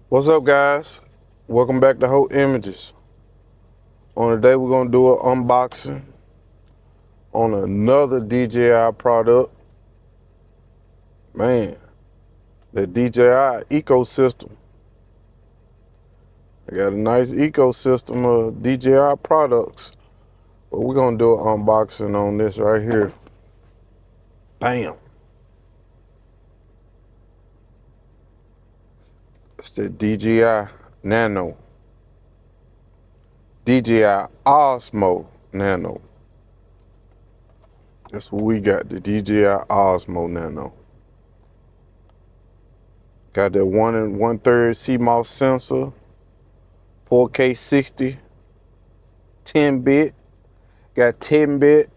What's up, guys? Welcome back to HOLTIMAGES. On today, we're gonna do an unboxing on another DJI product. Man, the DJI ecosystem. I got a nice ecosystem of DJI products, but we're gonna do an unboxing on this right here. Bam! It's the DJI Nano. DJI Osmo Nano. That's what we got, the DJI Osmo Nano. Got that 1 1/3 CMOS sensor, 4K 60, 10-bit, got 10-bit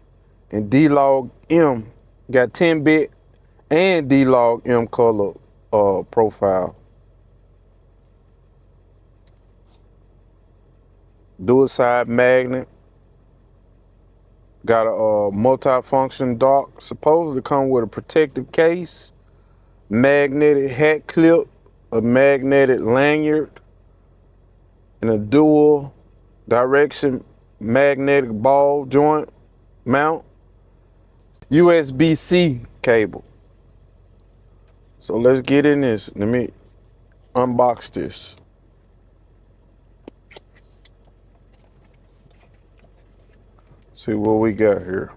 and D-Log M, got 10-bit and D-Log M color profile. Dual side magnet, got a multi-function dock, supposed to come with a protective case, magnetic hat clip, a magnetic lanyard, and a dual direction magnetic ball joint mount, USB-C cable. So let's get in this. Let me unbox this. See what we got here.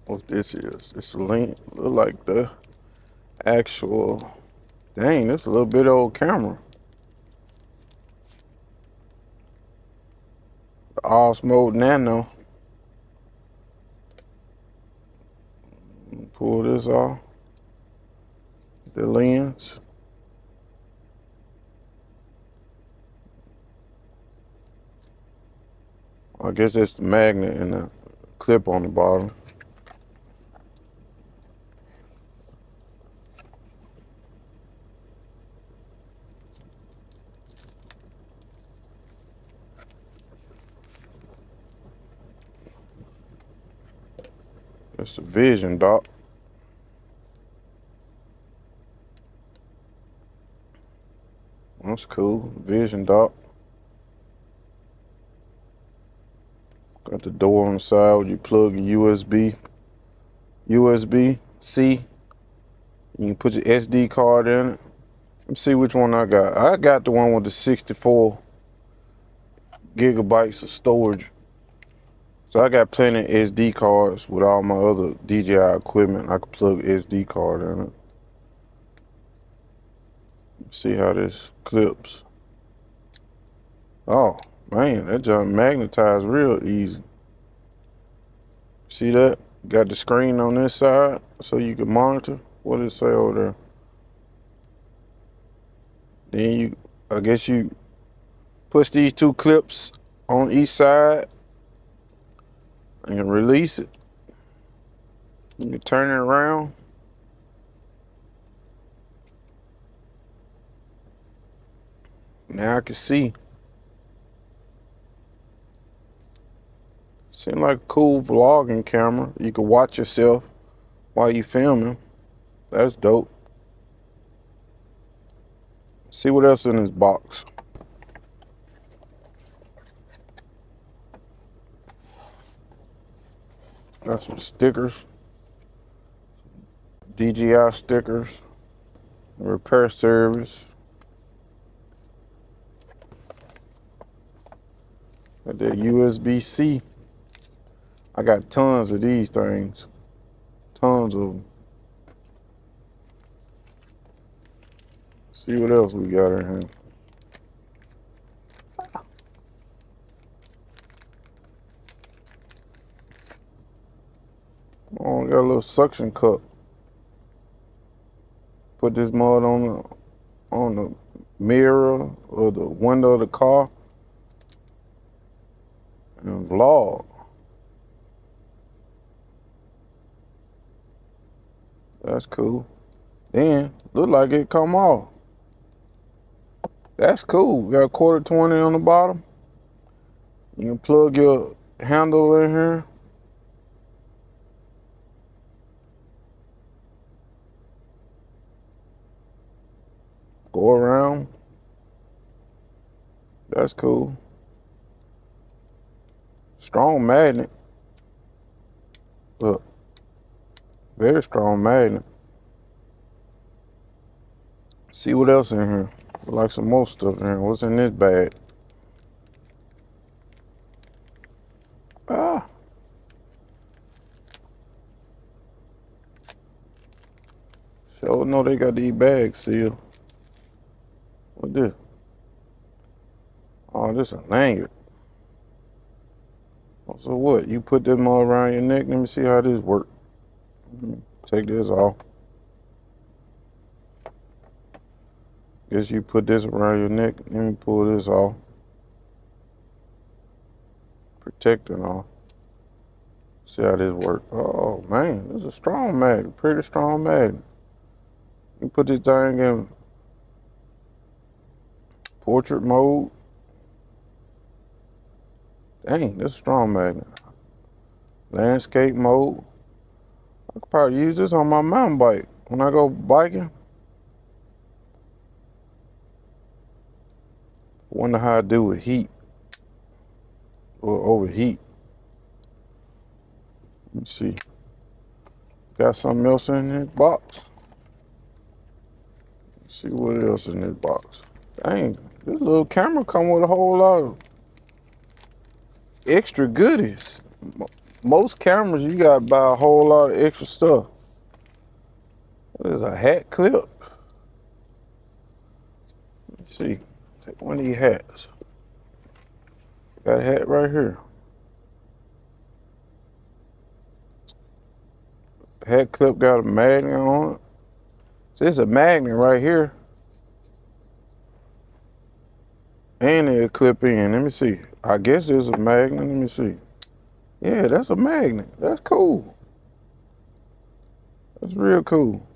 What this is? It's a link. Look like the actual. Dang, this is a little bit old camera. The Osmo Nano. Pull this off. The lens. I guess it's the magnet and the clip on the bottom. It's the vision dock. That's cool. Vision dock. Got the door on the side where you plug your USB-C. You can put your SD card in it. Let me see which one I got. I got the one with the 64 gigabytes of storage. So I got plenty of SD cards with all my other DJI equipment. I could plug SD card in it. See how this clips. Oh man, that junk magnetized real easy. See that? Got the screen on this side so you can monitor. What does it say over there? Then I guess you push these two clips on each side and release it. You can turn it around. Now I can see. Seems like a cool vlogging camera. You can watch yourself while you filming. That's dope. See what else in this box. Got some stickers. DJI stickers. Repair service. Got that USB-C. I got tons of these things. Tons of them. See what else we got in here. Oh, got a little suction cup. Put this mud on the mirror or the window of the car and vlog. That's cool. Then look like it come off. That's cool. Got a 1/4 on the bottom. You can plug your handle in here. Go around. That's cool. Strong magnet. Look, very strong magnet. See what else in here. Like some more stuff in here. What's in this bag? Ah. Sure know they got these bags sealed. What this? Oh, this a lanyard. So what? You put them all around your neck? Let me see how this works. Take this off. Guess you put this around your neck. Let me pull this off. Protecting off. See how this works. Oh man, this is a strong magnet. Pretty strong magnet. You put this thing in portrait mode. Dang, this is a strong magnet. Landscape mode. I could probably use this on my mountain bike when I go biking. Wonder how I do with heat or overheat. Let's see. Got something else in this box. Let's see what else in this box. Dang, this little camera come with a whole lot of extra goodies. Most cameras, you gotta buy a whole lot of extra stuff. There's a hat clip. Let's see. Take one of these hats. Got a hat right here. Hat clip got a magnet on it. So it's a magnet right here. And it'll clip in. Let me see. I guess it's a magnet. Let me see. Yeah, that's a magnet. That's cool. That's real cool.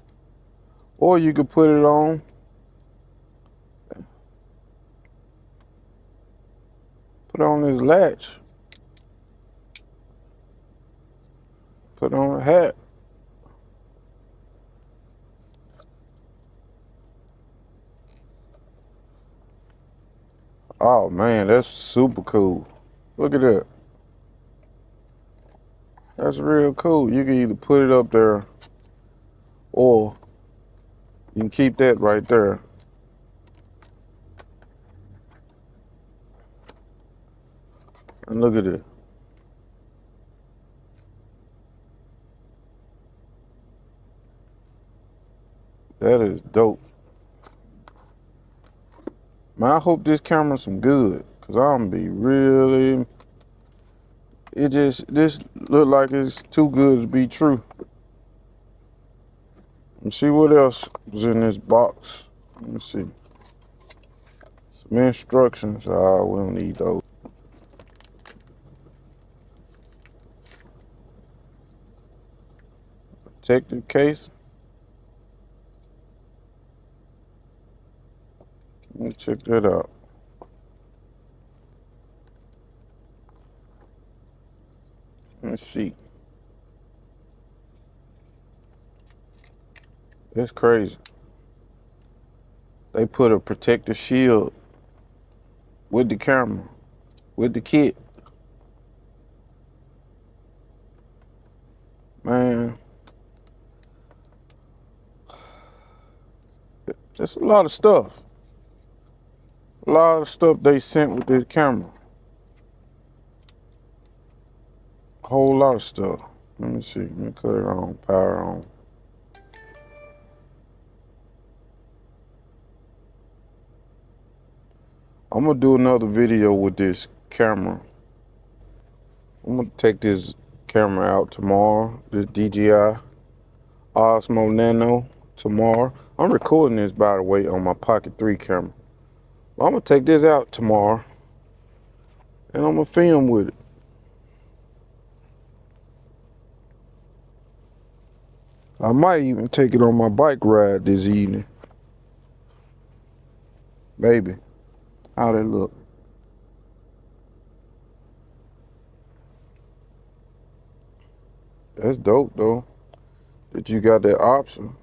Or you could put it on. Put on this latch. Put on a hat. Oh man, that's super cool. Look at that. That's real cool. You can either put it up there or you can keep that right there. And look at it. That is dope. Man, I hope this camera's some good, cause I'm gonna be really. This look like it's too good to be true. Let me see what else was in this box. Let me see. Some instructions. Ah, we don't need those. Protective case. Let me check that out. Let's see. That's crazy. They put a protective shield with the camera, with the kit. Man, that's a lot of stuff. A lot of stuff they sent with this camera. A whole lot of stuff. Let me see. Let me cut it on. Power on. I'm gonna do another video with this camera. I'm gonna take this camera out tomorrow. This DJI Osmo Nano tomorrow. I'm recording this, by the way, on my Pocket 3 camera. I'm gonna take this out tomorrow and I'm gonna film with it. I might even take it on my bike ride this evening. Maybe. How that look? That's dope though, that you got that option.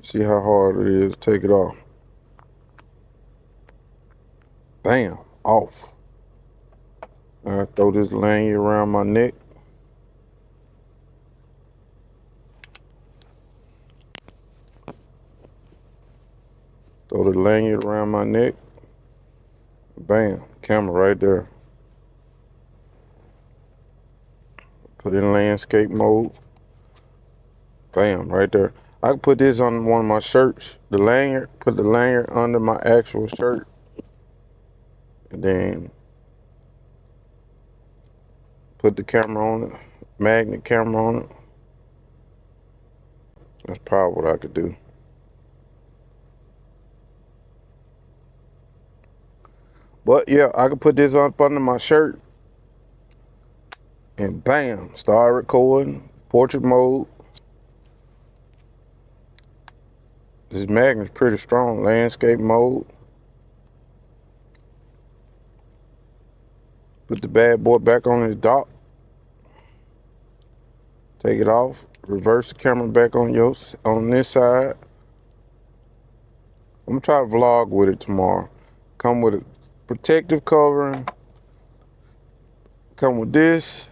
See how hard it is to take it off. Bam, off. I throw this lanyard around my neck. Throw the lanyard around my neck. Bam, camera right there. Put it in landscape mode. Bam, right there. I can put this on one of my shirts. The lanyard, put the lanyard under my actual shirt. And then put the camera on it, magnet camera on it. That's probably what I could do. But yeah, I could put this up under my shirt and bam, start recording, portrait mode. This magnet's pretty strong, landscape mode. Put the bad boy back on his dock. Take it off, reverse the camera back on this side. I'm gonna try to vlog with it tomorrow. Come with a protective covering. Come with this.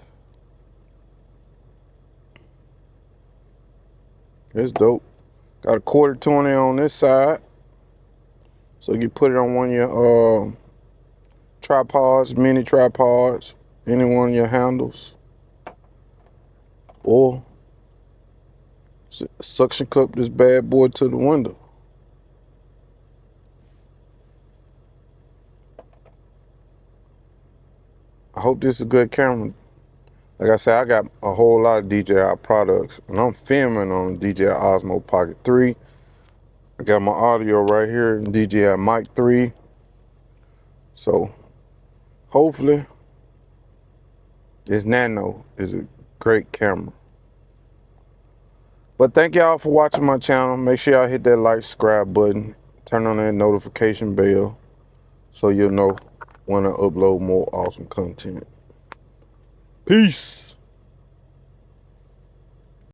It's dope. Got a 1/4 on this side. So you can put it on one of your tripods, mini tripods, any one of your handles. Or suction cup this bad boy to the window. I hope this is a good camera. Like I said, I got a whole lot of DJI products, and I'm filming on DJI Osmo Pocket 3. I got my audio right here in DJI Mic 3. So hopefully this Nano is a great camera. But thank y'all for watching my channel. Make sure y'all hit that like, subscribe button. Turn on that notification bell so you'll know when I upload more awesome content. Peace.